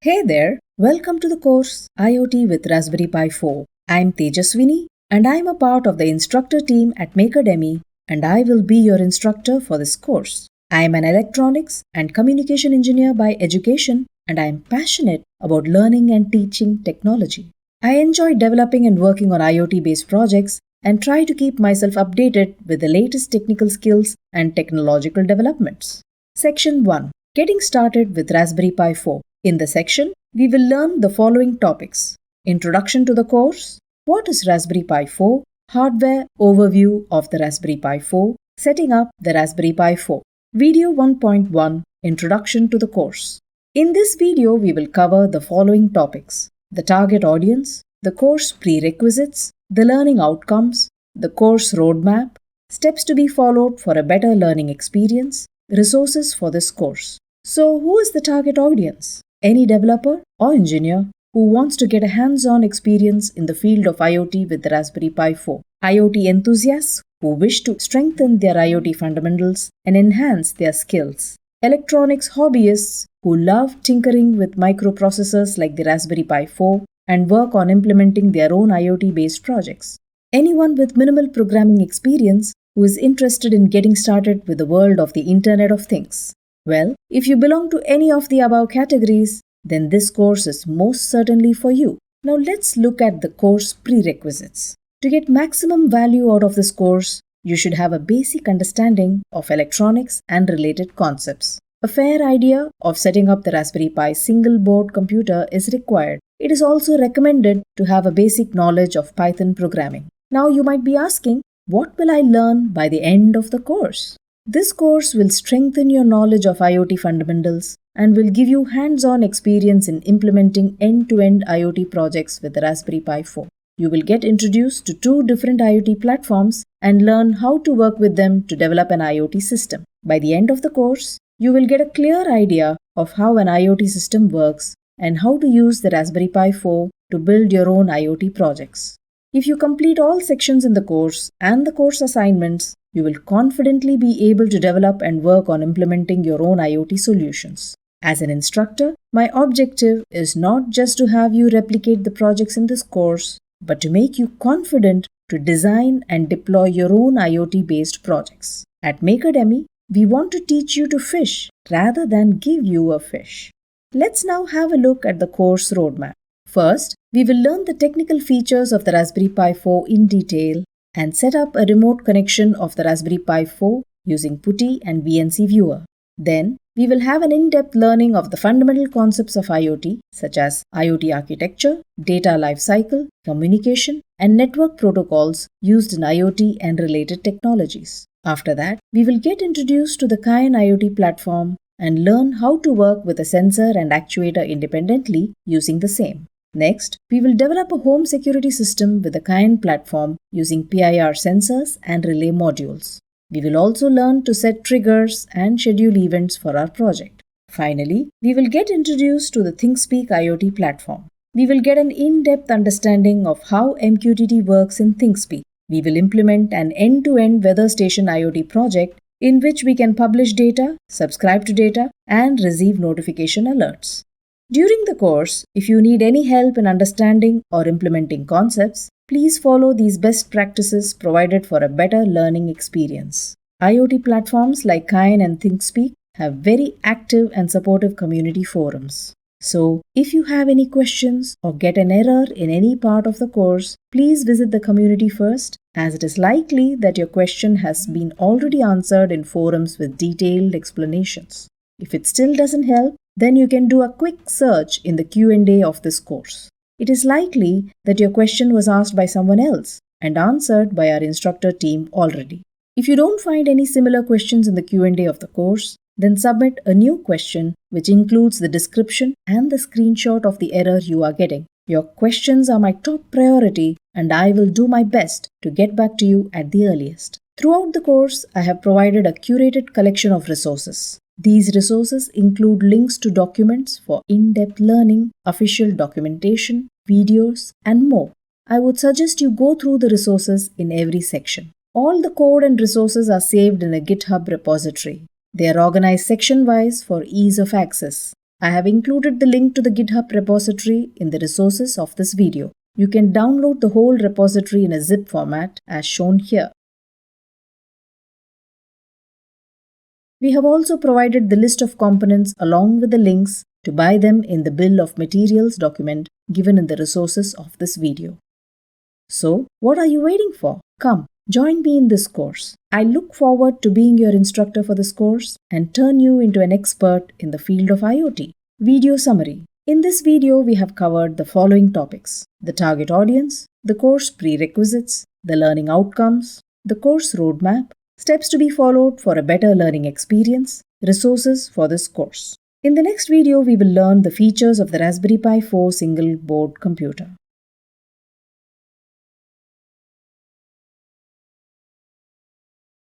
Hey there, welcome to the course IoT with Raspberry Pi 4. I'm Tejaswini and I'm a part of the instructor team at Makerdemy and I will be your instructor for this course. I am an electronics and communication engineer by education and I am passionate about learning and teaching technology. I enjoy developing and working on IoT based projects and try to keep myself updated with the latest technical skills and technological developments. Section 1. Getting started with Raspberry Pi 4. In the section, we will learn the following topics: Introduction to the course, what is Raspberry Pi 4, hardware overview of the Raspberry Pi 4, setting up the Raspberry Pi 4. Video 1.1 Introduction to the course. In this video, we will cover the following topics: the target audience, the course prerequisites, the learning outcomes, the course roadmap, steps to be followed for a better learning experience, resources for this course. So, who is the target audience? Any developer or engineer who wants to get a hands-on experience in the field of IoT with the Raspberry Pi 4. IoT enthusiasts who wish to strengthen their IoT fundamentals and enhance their skills. Electronics hobbyists who love tinkering with microprocessors like the Raspberry Pi 4 and work on implementing their own IoT-based projects. Anyone with minimal programming experience who is interested in getting started with the world of the Internet of Things. Well, if you belong to any of the above categories, then this course is most certainly for you. Now let's look at the course prerequisites. To get maximum value out of this course, you should have a basic understanding of electronics and related concepts. A fair idea of setting up the Raspberry Pi single board computer is required. It is also recommended to have a basic knowledge of Python programming. Now you might be asking, what will I learn by the end of the course? This course will strengthen your knowledge of IoT fundamentals and will give you hands-on experience in implementing end-to-end IoT projects with the Raspberry Pi 4. You will get introduced to 2 different IoT platforms and learn how to work with them to develop an IoT system. By the end of the course, you will get a clear idea of how an IoT system works and how to use the Raspberry Pi 4 to build your own IoT projects. If you complete all sections in the course and the course assignments, you will confidently be able to develop and work on implementing your own IoT solutions. As an instructor, my objective is not just to have you replicate the projects in this course, but to make you confident to design and deploy your own IoT-based projects. At Makerdemy, we want to teach you to fish rather than give you a fish. Let's now have a look at the course roadmap. First, we will learn the technical features of the Raspberry Pi 4 in detail and set up a remote connection of the Raspberry Pi 4 using PuTTY and VNC Viewer. Then, we will have an in-depth learning of the fundamental concepts of IoT, such as IoT architecture, data lifecycle, communication, and network protocols used in IoT and related technologies. After that, we will get introduced to the Kayan IoT platform and learn how to work with a sensor and actuator independently using the same. Next, we will develop a home security system with the Kayan platform using PIR sensors and relay modules. We will also learn to set triggers and schedule events for our project. Finally, we will get introduced to the ThinkSpeak IoT platform. We will get an in-depth understanding of how MQTT works in ThinkSpeak. We will implement an end-to-end weather station IoT project in which we can publish data, subscribe to data, and receive notification alerts. During the course, if you need any help in understanding or implementing concepts, please follow these best practices provided for a better learning experience. IoT platforms like Kayan and ThinkSpeak have very active and supportive community forums. So, if you have any questions or get an error in any part of the course, please visit the community first, as it is likely that your question has been already answered in forums with detailed explanations. If it still doesn't help, then you can do a quick search in the Q&A of this course. It is likely that your question was asked by someone else and answered by our instructor team already. If you don't find any similar questions in the Q&A of the course, then submit a new question which includes the description and the screenshot of the error you are getting. Your questions are my top priority and I will do my best to get back to you at the earliest. Throughout the course, I have provided a curated collection of resources. These resources include links to documents for in-depth learning, official documentation, videos, and more. I would suggest you go through the resources in every section. All the code and resources are saved in a GitHub repository. They are organized section-wise for ease of access. I have included the link to the GitHub repository in the resources of this video. You can download the whole repository in a zip format as shown here. We have also provided the list of components along with the links to buy them in the Bill of Materials document given in the resources of this video. So, what are you waiting for? Come, join me in this course. I look forward to being your instructor for this course and turn you into an expert in the field of IoT. Video summary. In this video, we have covered the following topics: the target audience, the course prerequisites, the learning outcomes, the course roadmap, steps to be followed for a better learning experience, resources for this course. In the next video, we will learn the features of the Raspberry Pi 4 single board computer.